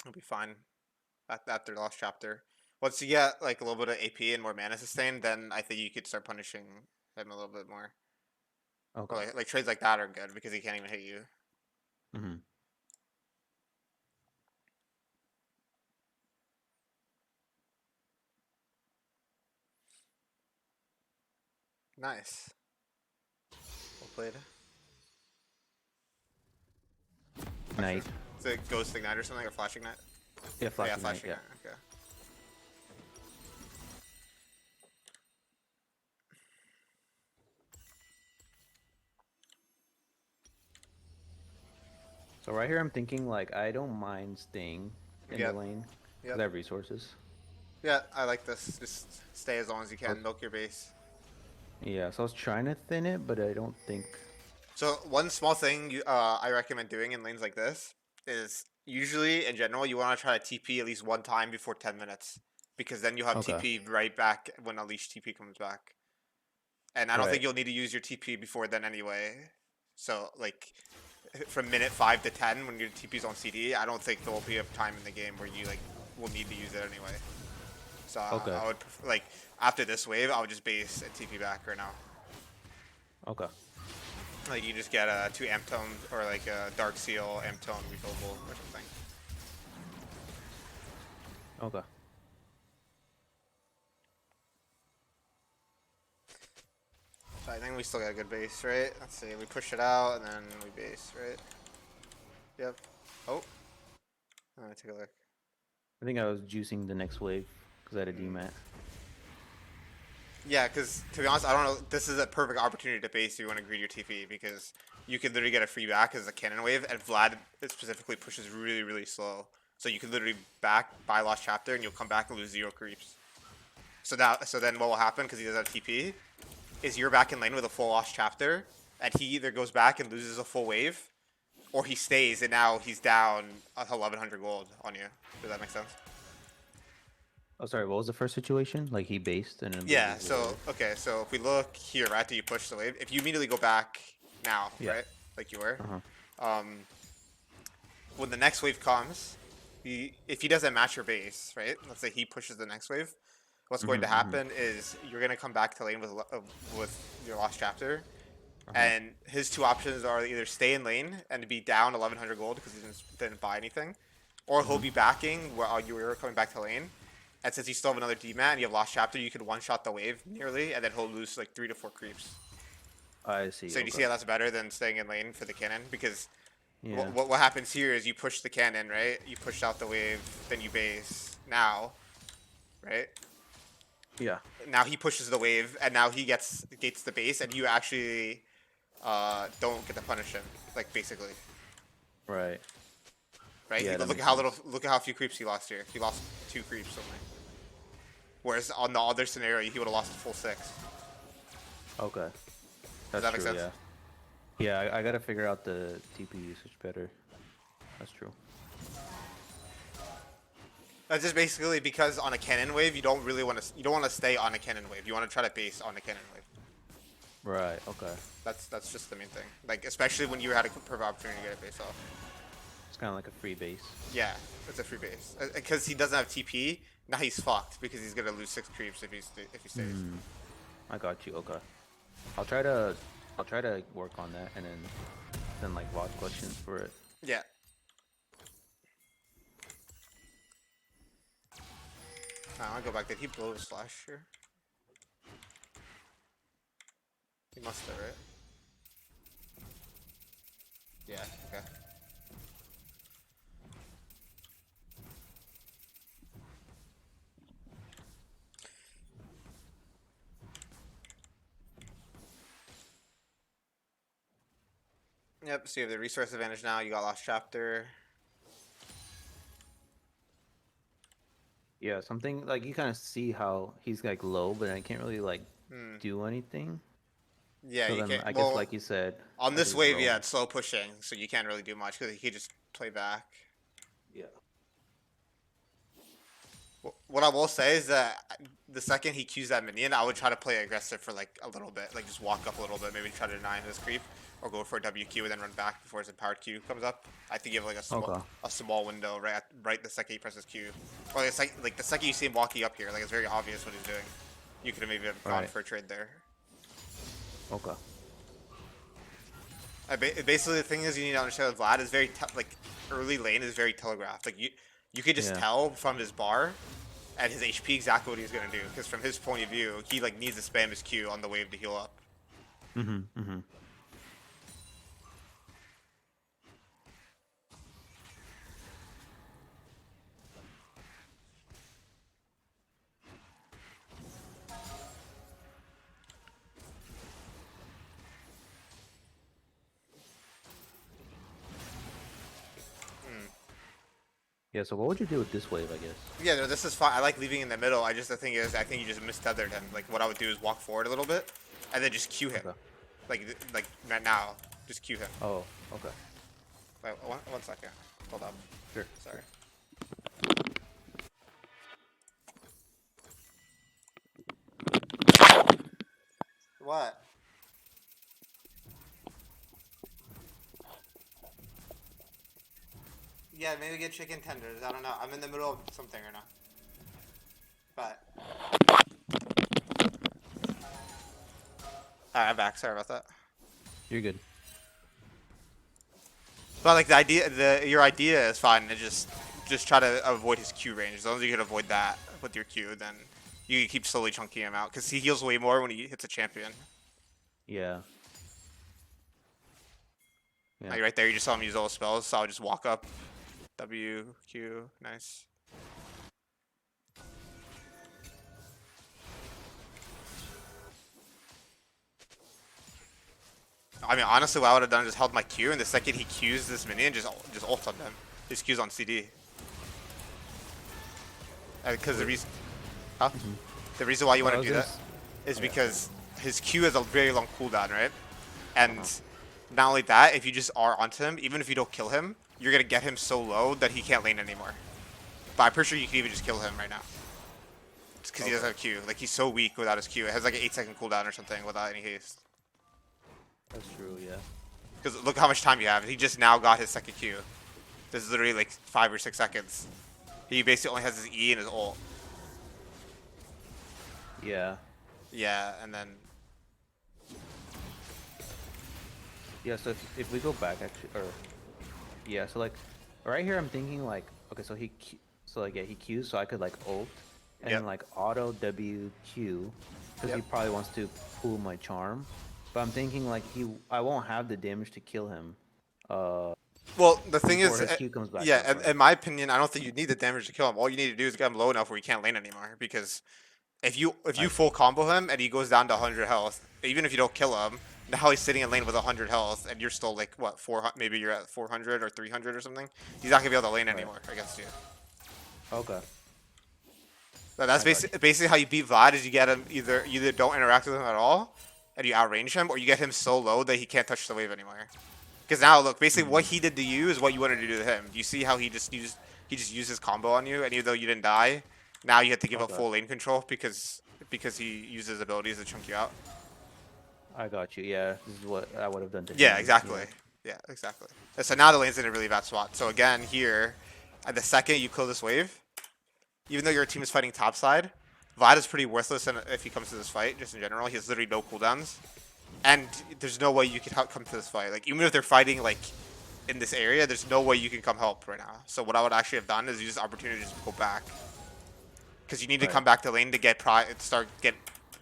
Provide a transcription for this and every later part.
He'll be fine after the last chapter. Once you get like a little bit of AP and more mana sustain, then I think you could start punishing him a little bit more. Or Okay. like trades like that are good because he can't even hit you. Mm-hmm. Nice. Well played. Night. Is it Ghost Ignite or something or Flash Ignite? Yeah, Oh, yeah, flashing Flash night. Yeah. Ignite. Okay. So right here, I'm thinking like I don't mind staying in the Yep. lane because Yep. I have resources. Yeah, I like this. Just stay as long as you So can. Milk your base. yeah, so I was trying to thin it, but I don't think. So one small thing I recommend doing in lanes like this is usually in general you want to try to TP at least one time before 10 minutes because then you'll have Okay. TP right back when Unleashed TP comes back. And I don't think Right. you'll need to use your TP before then anyway. So like from minute 5 to 10 when your TP's on CD, I don't think there will be a time in the game where you like will need to use it anyway. So Okay. I would prefer, like after this wave, I would just base and TP back right now. Okay. Like you just get a 2 amp tone or like a dark seal amp tone refillable or something. Okay. So I think we still got a good base, right? Let's see, we push it out and then we base, right? Yep. Oh, let me take a look. I think I was juicing the next wave because I had a DMAT. Yeah, because to be honest, I don't know. This is a perfect opportunity to base if you want to greed your TP because you could literally get a free back as a cannon wave, and Vlad specifically pushes really, really slow. So you could literally back buy Lost Chapter, and you'll come back and lose 0 creeps. So then what will happen because he doesn't have TP is you're back in lane with a full Lost Chapter, and he either goes back and loses a full wave, or he stays and now he's down 1100 gold on you. Does that make sense? Oh, sorry. What was the first situation? Like he based and then Yeah, loses the so wave. okay, so if we look here, right after you push the wave, if you immediately go back now, Yeah. right, like you were, Uh huh. um, when the next wave comes, if he doesn't match your base, right, let's say he pushes the next wave, what's going to Mhm. Mhm. happen is you're gonna come back to lane with your Lost Chapter, Uh huh. and his two options are either stay in lane and be down 1100 gold because he didn't buy anything, or he'll Mhm. be backing while you were coming back to lane. And since you still have another DMAT and you have Lost Chapter, you could one-shot the wave nearly, and then he'll lose like 3 to 4 creeps. I see. So do you see Okay. how that's better than staying in lane for the cannon? Because Yeah. what happens here is you push the cannon, right? You push out the wave, then you base. Now, right? Yeah. Now he pushes the wave, and now he gates the base, and you actually don't get to punish him, like basically. Right. Right? Yeah, that Look at makes how little, sense. look at how few creeps he lost here. He lost 2 creeps only. Whereas on the other scenario, he would have lost a full 6. Okay. Does That's that make true. sense? Yeah. Yeah. I gotta figure out the TP usage better. That's true. That's just basically because on a cannon wave, you don't really want to, you don't want to stay on a cannon wave. You want to try to base on a cannon wave. Right. Okay. That's just the main thing. Like especially when you had a perfect opportunity to get a base off. It's kind of like a free base. Yeah, it's a free base because he doesn't have TP. Now he's fucked because he's gonna lose 6 creeps if he stays. Hmm. I got you. Okay. I'll try to I'll try to work on that and then like VOD questions for it. Yeah. I'll go back. Did he blow his slash here? He must have, right? Yeah. Okay. Yep. So you have the resource advantage now. You got Lost Chapter. Yeah, something like you kind of see how he's like low, but I can't really like Hmm. do anything. Yeah, So you then can't. I guess Well, like you said, on I this just wave, yeah, roam. it's slow pushing, so you can't really do much because he just play back. Yeah. What I will say is that the second he cues that minion, I would try to play aggressive for like a little bit, like just walk up a little bit, maybe try to deny his creep. or go for a WQ and then run back before his empowered Q comes up. I think you have like Okay. a small window right the second he presses Q, or like the second you see him walking up here, like it's very obvious what he's doing. You could have maybe have gone Right. for a trade there. Okay. Basically, the thing is you need to understand that Vlad is very like early lane is very telegraphed. Like you could just Yeah. tell from his bar and his HP exactly what he's gonna do. Because from his point of view, he like needs to spam his Q on the wave to heal up. Mm-hmm. Yeah, so what would you do with this wave, I guess? Yeah, no, this is fine. I like leaving in the middle. The thing is, I think you just mistethered him. Like what I would do is walk forward a little bit, and then just Q him. Okay. Like right now, just Q him. Oh, okay. Wait, one second. Hold up. Sure. Sorry. What? Yeah, maybe get chicken tenders. I don't know. I'm in the middle of something right now. But. Alright, I'm back. Sorry about that. You're good. But like your idea is fine. And just try to avoid his Q range. As long as you can avoid that with your Q, then you can keep slowly chunking him out. Because he heals way more when he hits a champion. Yeah. Yeah. Like right there, you just saw him use all his spells. So I'll just walk up. W, Q, nice. I mean, honestly, what I would have done is just held my Q, and the second he Qs this minion, just ult on them. His Q's on CD. Because the reason, huh? The reason why you want to do that is because his Q has a very long cooldown, right? And not only that, if you just are onto him, even if you don't kill him, you're gonna get him so low that he can't lane anymore. But I'm pretty sure you can even just kill him right now. Just because he doesn't have Q. Like he's so weak without his Q. It has like an 8-second cooldown or something without any haste. That's true, yeah. Because look how much time you have. He just now got his second Q. This is literally like 5 or 6 seconds. He basically only has his E and his ult. Yeah. Yeah, and then... Yeah, so if we go back, actually, or... Yeah, so like, right here I'm thinking like, okay, so he Qs, so I could like ult, and like auto WQ, because he probably wants to pull my charm. But I'm thinking like I won't have the damage to kill him. Well, the thing is, his Q comes back yeah, up, right? in my opinion, I don't think you need the damage to kill him. All you need to do is get him low enough where he can't lane anymore. Because if you full combo him and he goes down to 100 health, even if you don't kill him, now he's sitting in lane with 100 health, and you're still like what 400? Maybe you're at 400 or 300 or something. He's not gonna be able to lane anymore against you. Okay. So that's basically how you beat Vlad. Is you get him either don't interact with him at all, and you outrange him, or you get him so low that he can't touch the wave anymore. Because now look, basically what he did to you is what you wanted to do to him. Do you see how he just used his combo on you, and even though you didn't die, now you have to give up full lane control because he uses abilities to chunk you out. I got you. Yeah, this is what I would have done to him. Yeah, exactly. Yeah, exactly. And so now the lane's in a really bad spot. So again, here, at the second you kill this wave, even though your team is fighting topside, Vlad is pretty worthless if he comes to this fight, just in general. He has literally no cooldowns. And there's no way you can come to this fight. Like, even if they're fighting, like, in this area, there's no way you can come help right now. So what I would actually have done is use this opportunity to just go back. Because you need to come back to lane to get start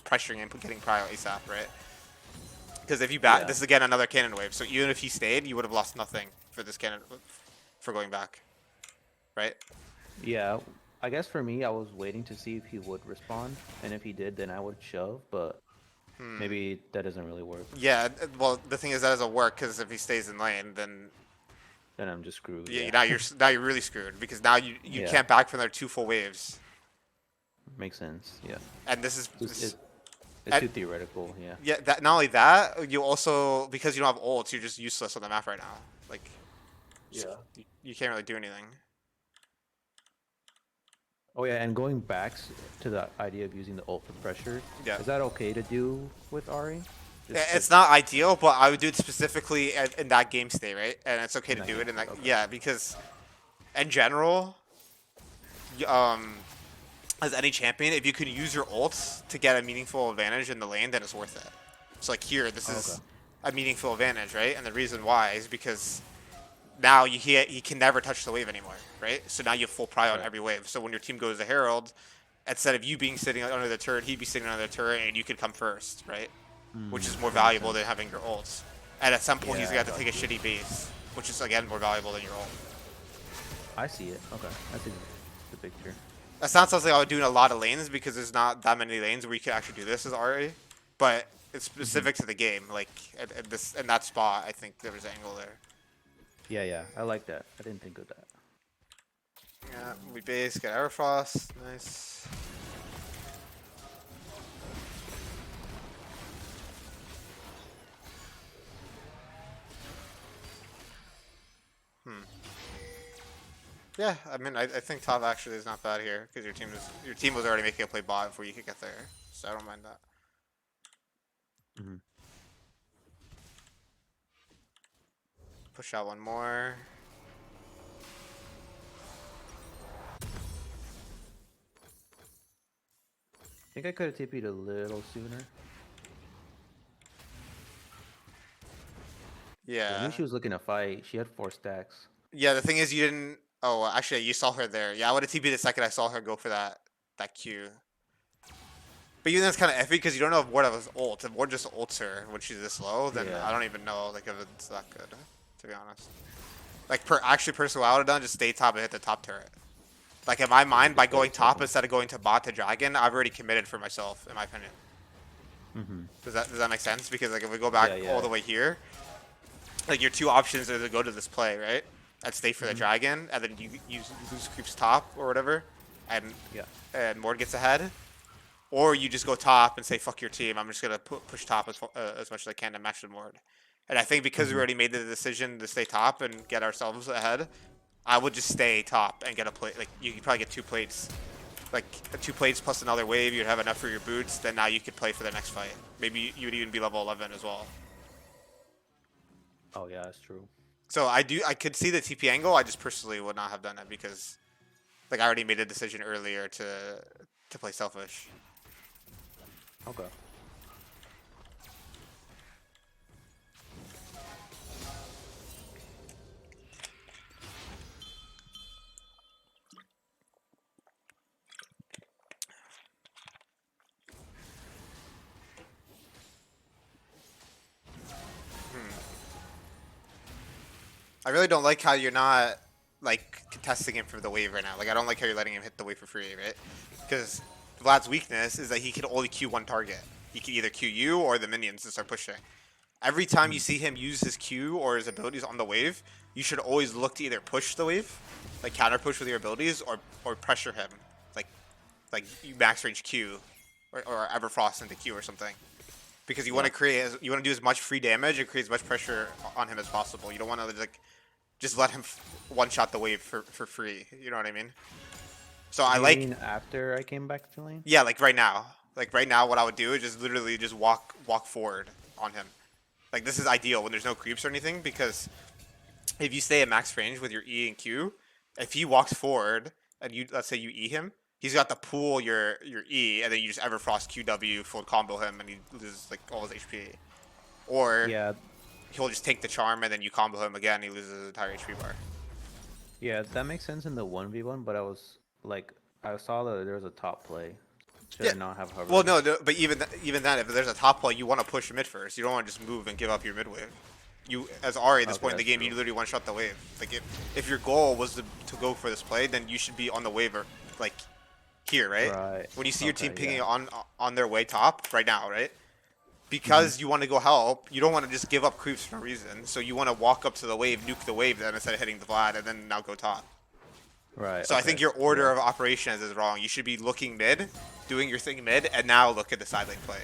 pressuring and getting prio ASAP, right? Because if you back, this is again another cannon wave. So even if he stayed, you would have lost nothing for this cannon, for going back. Right? Yeah. I guess for me, I was waiting to see if he would respond, and if he did, then I would shove, but maybe that doesn't really work. Yeah, well, the thing is that doesn't work, because if he stays in lane, then I'm just screwed. Yeah, now you're really screwed, because now you can't back from their 2 full waves. Makes sense, yeah. And this is... It's too theoretical, yeah. Yeah, not only that, you also, because you don't have ults, you're just useless on the map right now. Like, you can't really do anything. Oh yeah, and going back to the idea of using the ult for pressure, is that okay to do with Ari? It's not ideal, but I would do it specifically in that game state, right? And it's okay to do it in that. Okay. Yeah, because in general, as any champion, if you can use your ults to get a meaningful advantage in the lane, then it's worth it. So like here, this is a meaningful advantage, right? And the reason why is because now he can never touch the wave anymore, right? So now you have full pry on every wave. So when your team goes to Herald, instead of you being sitting under the turret, he'd be sitting under the turret, and you could come first, right? Which is more valuable than having your ults. And at some point, he's gonna have to take a shitty base, which is again more valuable than your ult. I see it. Okay, I see the picture. That's not something I would do in a lot of lanes because there's not that many lanes where you can actually do this as RA. But it's specific to the game. Like in that spot, I think there was an angle there. Yeah, I like that. I didn't think of that. Yeah, we base, get Aerofrost, nice. Yeah, I mean, I think top actually is not bad here because your team was already making a play bot before you could get there, so I don't mind that. Push out one more. I think I could have TP'd a little sooner. Yeah. I knew she was looking to fight. She had 4 stacks. Yeah, the thing is you didn't. Oh, actually, you saw her there. Yeah, I would have TP'd the second I saw her go for that Q. But even that's kind of iffy because you don't know if Ward has ult. If Ward just ults her when she's this low, then I don't even know like if it's that good, to be honest. Like personally, what I would have done just stay top and hit the top turret. Like in my mind, by going top instead of going to bot to dragon, I've already committed for myself, in my opinion. Does that make sense? Because like if we go back all the way here, like your two options are to go to this play, right? And stay for the dragon, and then you lose creeps top or whatever, and Mord gets ahead. Or you just go top and say, fuck your team, I'm just going to push top as much as I can to match the Mord. And I think because we already made the decision to stay top and get ourselves ahead, I would just stay top and get a plate. Like, you could probably get 2 plates. Like, 2 plates plus another wave, you'd have enough for your boots, then now you could play for the next fight. Maybe you would even be level 11 as well. Oh, yeah, that's true. So I could see the TP angle, I just personally would not have done it because, like, I already made a decision earlier to play selfish. Okay. I really don't like how you're not, like, contesting him for the wave right now. Like, I don't like how you're letting him hit the wave for free, right? Because Vlad's weakness is that he can only Q one target. He can either Q you or the minions to start pushing. Every time you see him use his Q or his abilities on the wave, you should always look to either push the wave, like counter push with your abilities, or pressure him, like you max range Q, or Everfrost into Q or something. Because you want to do as much free damage and create as much pressure on him as possible. You don't want to like just let him one-shot the wave for free. You know what I mean? So I like. You mean after I came back to lane? Yeah, like right now. Like right now, what I would do is just literally just walk forward on him. Like this is ideal when there's no creeps or anything because if you stay at max range with your E and Q, if he walks forward and you let's say you E him, he's got to pull your E and then you just Everfrost QW full combo him and he loses like all his HP. Or he'll just take the charm and then you combo him again and he loses his entire HP bar. Yeah, that makes sense in the 1v1, but I was like I saw that there was a top play. Should I not have hover? Well, no, but even then, if there's a top play, you want to push mid first. You don't want to just move and give up your mid wave. You, as Ari at this point in the game, you literally one-shot the wave. Like if your goal was to go for this play, then you should be on the wave or like here, right? When you see your team pinging on their way top right now, right? Because you want to go help, you don't want to just give up creeps for no reason. So you want to walk up to the wave, nuke the wave, then instead of hitting the Vlad, and then now go top. Right. So I think your order of operations is wrong. You should be looking mid, doing your thing mid, and now look at the side lane play.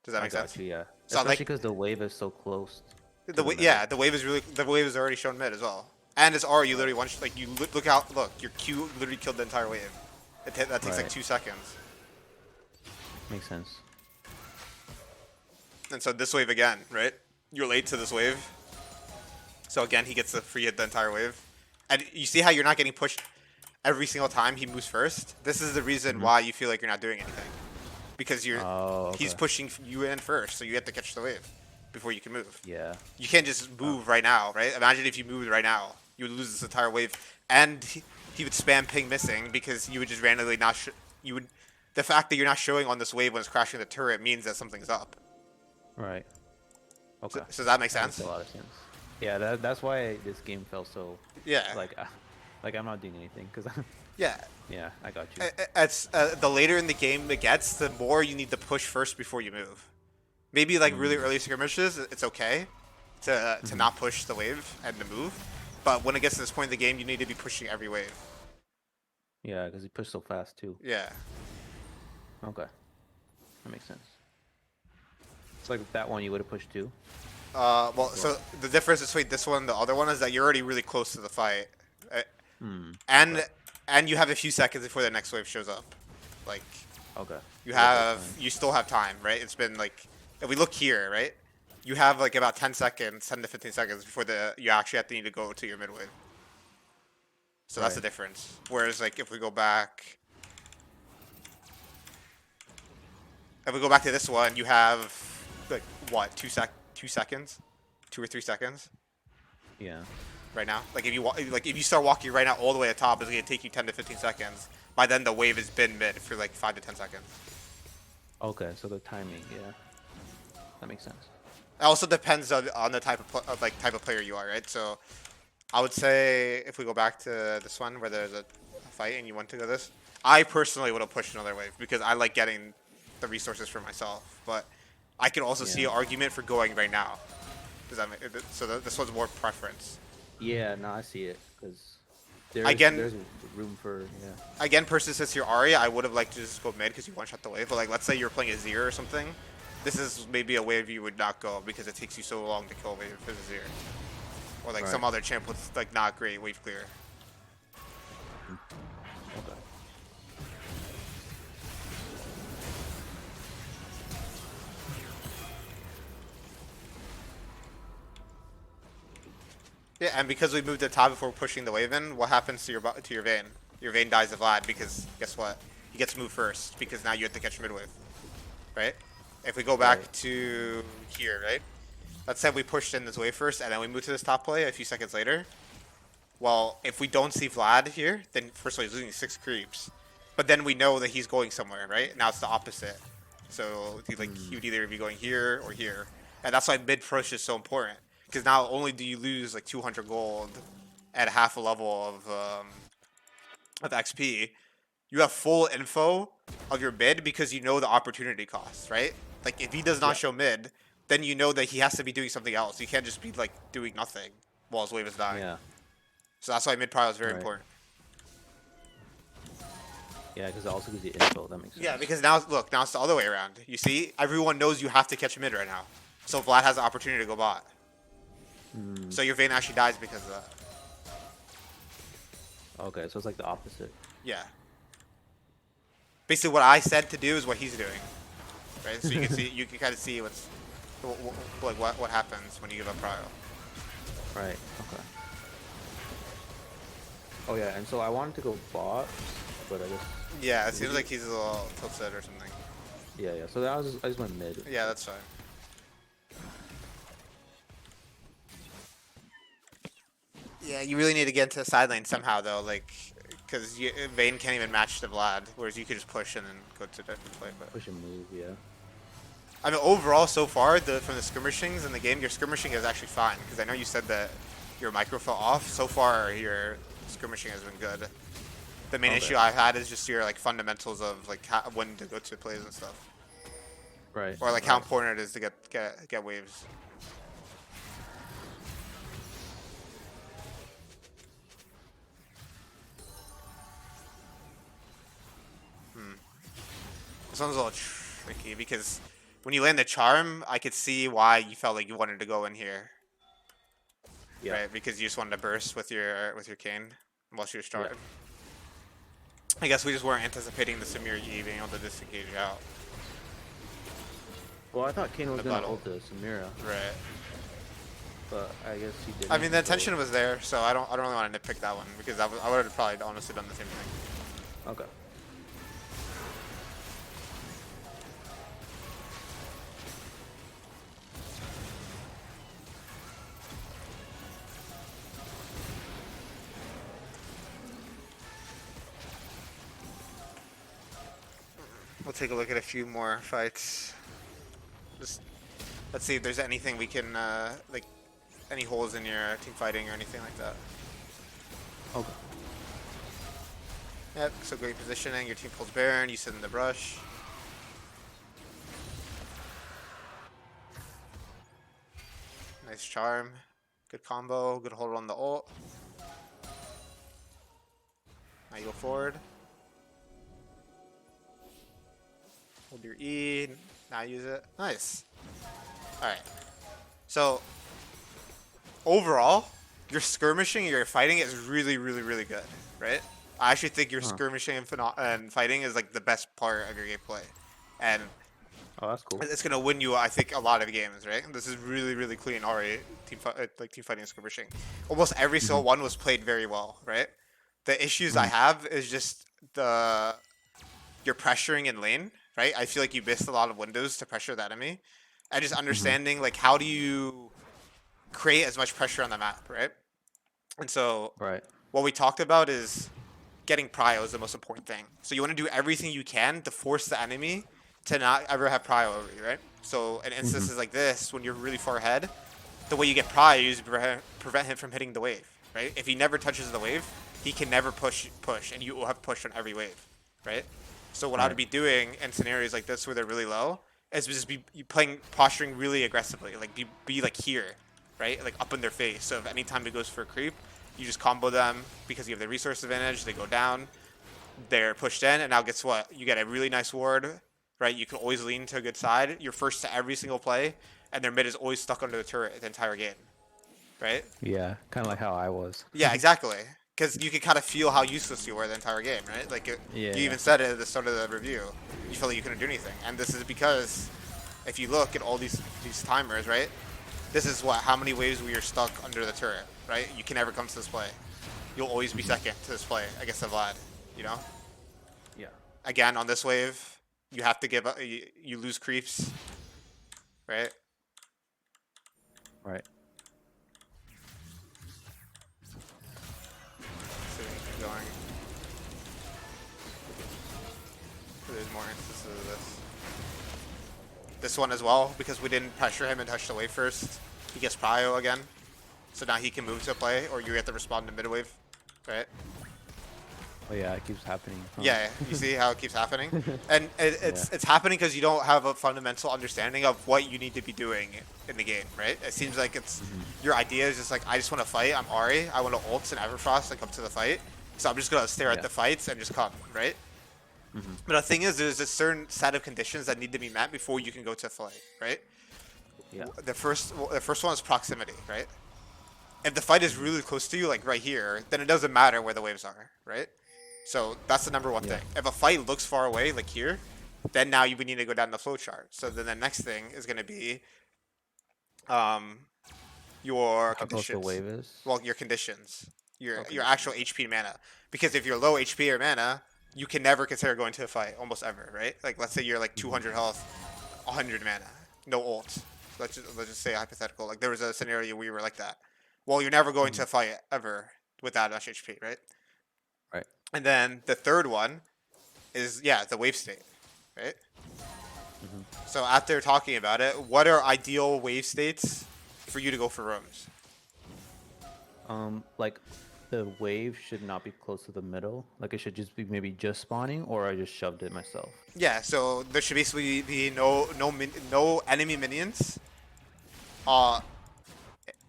Does that make sense? Yeah. So especially because the wave is so close. The wave is already shown mid as well. And it's already you literally you look your Q literally killed the entire wave. That takes like 2 seconds. Makes sense. And so this wave again, right? You're late to this wave. So again, he gets the free hit the entire wave. And you see how you're not getting pushed every single time he moves first? This is the reason Mm-hmm. why you feel like you're not doing anything. Because Oh, he's okay. pushing you in first, so you have to catch the wave before you can move. Yeah. You can't just move right now, right? Imagine if you moved right now. You would lose this entire wave. And he would spam ping missing because you would just randomly not... you would... The fact that you're not showing on this wave when it's crashing the turret means that something's up. Right. Okay. So does that make That makes sense? a lot of sense. Yeah, that's why this game felt so Yeah. like I'm not doing anything because Yeah. yeah, I got you. It's the later in the game it gets, the more you need to push first before you move. Maybe like really early skirmishes, it's okay to not push the wave and to move, but when it gets to this point in the game, you need to be pushing every wave. Yeah, because he pushed so fast too. Yeah. Okay, that makes sense. It's like that one you would have pushed too. Well, so the difference between this one and the other one is that you're already really close to the fight, and Okay. and you have a few seconds before the next wave shows up. Like Okay. you still have time, right? It's been like if we look here, right? You have like about 10 seconds, 10 to 15 seconds before you actually have to need to go to your mid wave. So that's the Right. difference. Whereas like if we go back to this one, you have like what, 2 seconds? 2 or 3 seconds Yeah. right now. Like if you start walking right now all the way to the top, it's gonna take you 10 to 15 seconds. By then the wave has been mid for like 5 to 10 seconds. Okay, so the timing, yeah, that makes sense. It also depends on the type of player you are, right? So I would say if we go back to this one where there's a fight and you want to go this, I personally would have pushed another wave because I like getting the resources for myself. But I can also see Yeah. an argument for going right now. Does that make, so this one's more preference. Yeah, no, I see it because Again, there's room for yeah. again, Persis says your Arya, I would have liked to just go mid because you one shot the wave. But like, let's say you're playing Azir or something. This is maybe a wave you would not go because it takes you so long to kill a wave with Azir. Or like some Right. other champ with like not great wave clear. Okay. Yeah, and because we moved to the top before pushing the wave in, what happens to your Vayne? Your Vayne dies of Vlad because guess what? He gets moved first because now you have to catch mid wave, right? If we go back Right. to here, right? Let's say we pushed in this wave first and then we move to this top play a few seconds later. Well, if we don't see Vlad here, then first of all he's losing 6 creeps, but then we know that he's going somewhere, right? Now it's the opposite. So he would either be going here or here, and that's why mid push is so important. Because not only do you lose like 200 gold at half a level of XP, you have full info of your mid because you know the opportunity cost, right? Like if he does not Yeah. show mid, then you know that he has to be doing something else. You can't just be like doing nothing while his wave is dying. Yeah. So that's why mid prio is very Right. important. Yeah, because it also gives you info. That makes sense. Yeah, because now look, now it's the other way around. You see, everyone knows you have to catch mid right now. So Vlad has the opportunity to go bot. So your Vayne actually dies because of that. Okay, so it's like the opposite. Yeah. Basically, what I said to do is what he's doing, right? So you can see, you can kind of see what happens when you give up prio. Right. Okay. Oh yeah, and so I wanted to go bot, but I guess Yeah, it seems like he's a little tilted or something. yeah. So I just went mid. Yeah, that's fine. Yeah, you really need to get into the side lane somehow though, like, because Vayne can't even match the Vlad, whereas you could just push and then go to different play. But Push and move. Yeah. I mean, overall, so far, from the skirmishings in the game, your skirmishing is actually fine. Because I know you said that your micro fell off. So far, your skirmishing has been good. The main issue I've had is just your like fundamentals of like when to go to plays and stuff, Right. or like how important it is to get waves. This one's a little tricky because when you land the charm, I could see why you felt like you wanted to go in here. Yeah. Right, because you just wanted to burst with your cane while she was Yeah. charged. I guess we just weren't anticipating the Samir E being able to disengage out. Well, I thought Kane was the gonna battle. ult the Samira, Right. but I guess he didn't. I mean, the so- intention was there, so I don't really want to nitpick that one because I would have probably honestly done the same thing. Okay. We'll take a look at a few more fights. Just let's see if there's anything we can like any holes in your team fighting or anything like that. Okay. Yep. So great positioning. Your team pulls Baron. You sit in the brush. Nice charm. Good combo. Good hold on the ult. Now you go forward. Hold your E. Now use it. Nice. Alright. So, overall, your skirmishing, your fighting is really, really, really good, right? I actually think your skirmishing and fighting is like the best part of your gameplay. And Oh, that's cool. it's gonna win you, I think, a lot of games, right? This is really, really clean already. Team fighting and skirmishing. Almost every single one was played very well, right? The issues I have is just your pressuring in lane, right? I feel like you missed a lot of windows to pressure the enemy, and just understanding like how do you create as much pressure on the map, right? And so Right. what we talked about is getting prio is the most important thing. So you want to do everything you can to force the enemy to not ever have prio over you, right? So in instances like this, when you're really far ahead, the way you get prio is prevent him from hitting the wave, right? If he never touches the wave, he can never push, and you will have push on every wave, right? So what I would be doing in scenarios like this where they're really low is just be posturing really aggressively, like be like here, right? Like up in their face. So if any time it goes for a creep, you just combo them because you have the resource advantage. They go down, they're pushed in, and now guess what? You get a really nice ward, right? You can always lean to a good side. You're first to every single play, and their mid is always stuck under the turret the entire game, right? Yeah, kind of like how I was. Yeah, exactly. Because you can kind of feel how useless you were the entire game, right? Like you even said it at the start of the review. You felt like you couldn't do anything, and this is because if you look at all these timers, right? This is how many waves we are stuck under the turret, right? You can never come to this play. You'll always be second to this play against the Vlad, you know? Yeah. Again, on this wave, you have to give up, you lose creeps, right? Right. So we keep going. There's more instances of this. This one as well, because we didn't pressure him and touch the wave first. He gets prio again. So now he can move to a play, or you have to respond to mid wave, right? Oh yeah, it keeps happening. Huh? Yeah, you see how it keeps happening? And it's happening because you don't have a fundamental understanding of what you need to be doing in the game, right? It seems like it's your idea is just like, I just want to fight, I'm Ari, I want to ult and Everfrost and come to the fight. So I'm just going to stare at the fights and just come, right? But the thing is, there's a certain set of conditions that need to be met before you can go to fight, right? Yeah. The first one is proximity, right? If the fight is really close to you, like right here, then it doesn't matter where the waves are, right? So that's the number one thing. If a fight looks far away, like here, then now you would need to go down the flow chart. So then the next thing is going to be your How close the conditions. wave is? Well, your conditions, your actual HP and mana. Because if you're low HP or mana, you can never consider going to a fight, almost ever, right? Like let's say you're like 200 health, 100 mana, no ult. Let's just say hypothetical. Like there was a scenario where you were like that. Well, you're never going to a fight ever with that much HP, right? Right. And then the third one is the wave state, right? So after talking about it, what are ideal wave states for you to go for roams? Like the wave should not be close to the middle. Like it should just be maybe just spawning, or I just shoved it myself. Yeah, so there should basically be no enemy minions,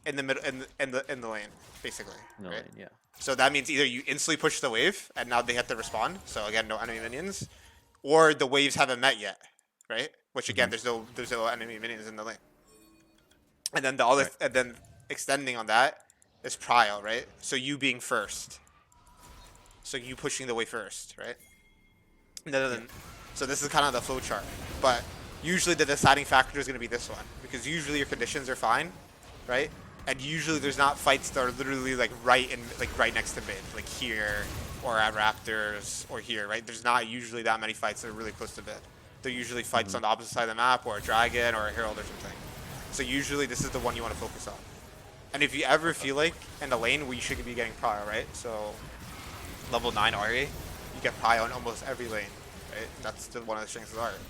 in the middle in the lane, basically. No, right? yeah. So that means either you instantly push the wave and now they have to respond. So again, no enemy minions, or the waves haven't met yet, right? Which again, there's no enemy minions in the lane. And then the other and then extending on that is prio, right? So you being first. So you pushing the wave first, right? And then, so this is kind of the flow chart. But usually the deciding factor is going to be this one, because usually your conditions are fine, right? And usually there's not fights that are literally like right next to mid, like here or at Raptors or here, right? There's not usually that many fights that are really close to mid. They're usually fights on the opposite side of the map, or a dragon or a herald or something. So usually this is the one you want to focus on. And if you ever feel like in the lane where you should be getting prio, right? So level 9 Ari, you get prio in almost every lane, right? That's one of the strengths of the art.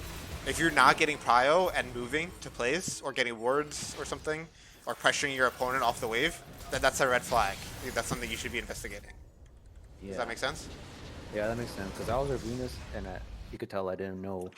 If you're not getting prio and moving to place or getting wards or something, or pressuring your opponent off the wave, then that's a red flag. That's something you should be investigating. Yeah. Does that make sense? Yeah, that makes sense. Because I was Venus, and you could tell I didn't know